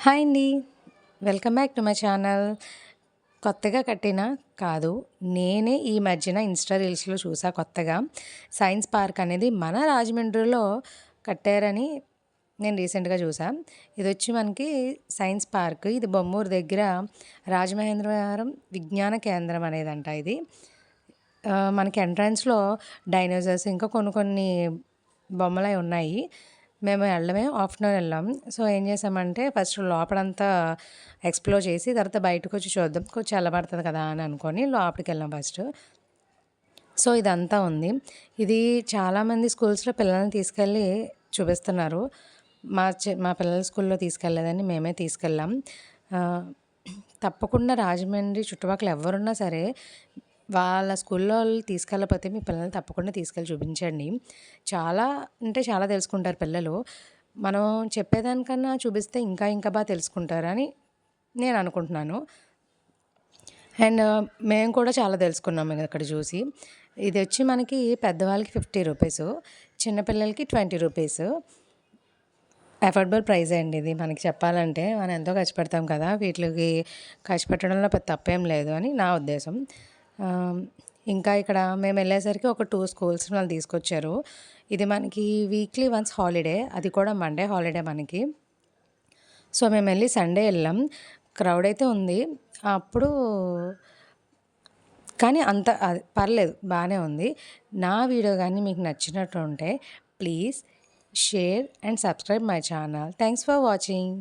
Hi అండి. Welcome back to my channel. కొత్తగా కట్టిన కాదు. నేనే ఈ మధ్యన ఇన్‌స్టా రీల్స్‌లో చూసా కొత్తగా. సైన్స్ పార్క్ అనేది మన రాజమండ్రిలో కట్టారని నేను రీసెంట్‌గా చూసా. ఇదొచ్చి మనకి సైన్స్ పార్క్. ఇది బొమ్మూరు దగ్గర రాజమహేంద్రవరం విజ్ఞాన కేంద్రం అనేదంట ఇది. మనకి ఎంట్రన్స్‌లో డైనోసార్స్ ఇంకా కొన్ని కొన్ని బొమ్మలయి ఉన్నాయి. మేము వెళ్ళడమే ఆఫ్టర్‌నూన్ వెళ్ళాం. సో, ఏం చేసామంటే ఫస్ట్ లోపలంతా ఎక్స్‌ప్లోర్ చేసి తర్వాత బయటకొచ్చి చూద్దాం. కొంచెం చల్లబడతది కదా అని అనుకోని లోపలికెళ్ళాం ఫస్ట్. సో, ఇదంతా ఉంది. ఇది చాలామంది స్కూల్స్‌లో పిల్లల్ని తీసుకెళ్ళి చూపిస్తున్నారు. మా పిల్లల స్కూల్‌లో తీసుకెళ్ళలేదని మేమే తీసుకెళ్ళాం. ఆహ్, తప్పకుండా రాజమండ్రి చుట్టుపక్కల ఎవ్వరున్నా సరే వాళ్ళ స్కూల్లో వాళ్ళు తీసుకెళ్ళకపోతే మీ పిల్లల్ని తప్పకుండా తీసుకెళ్ళి చూపించండి. చాలా అంటే చాలా తెలుసుకుంటారు పిల్లలు. మనం చెప్పేదానికన్నా చూపిస్తే ఇంకా ఇంకా తెలుసుకుంటారని నేను అనుకుంటున్నాను. అండ్ మేము కూడా చాలా తెలుసుకున్నాం అక్కడ చూసి. ఇదొచ్చి మనకి పెద్దవాళ్ళకి ₹50, చిన్న పిల్లలకి ₹20. అఫోర్డబుల్ ప్రైజే అండి ఇది. మనకి చెప్పాలంటే మనం ఎంతో ఖర్చు పెడతాం కదా! వీటిలకి ఖర్చు పెట్టడంలో పెద్ద తప్పేం లేదు అని నా ఉద్దేశం. ఆహ్, ఇంకా ఇక్కడ మేమెళ్ళేసరికి ఒక 2 స్కూల్స్ వాళ్ళు తీసుకొచ్చారు. ఇది మనకి వీక్లీ వన్స్ హాలిడే. అది కూడా మండే హాలిడే మనకి. సో, మేమెళ్ళి సండే ఎళ్ళాం. క్రౌడ్ అయితే ఉంది. అప్పుడు కానీ అంత అది పర్లేదు బానే ఉంది. నా వీడియో గాని మీకు నచ్చినట్టుంటే please share and subscribe my channel. Thanks for watching.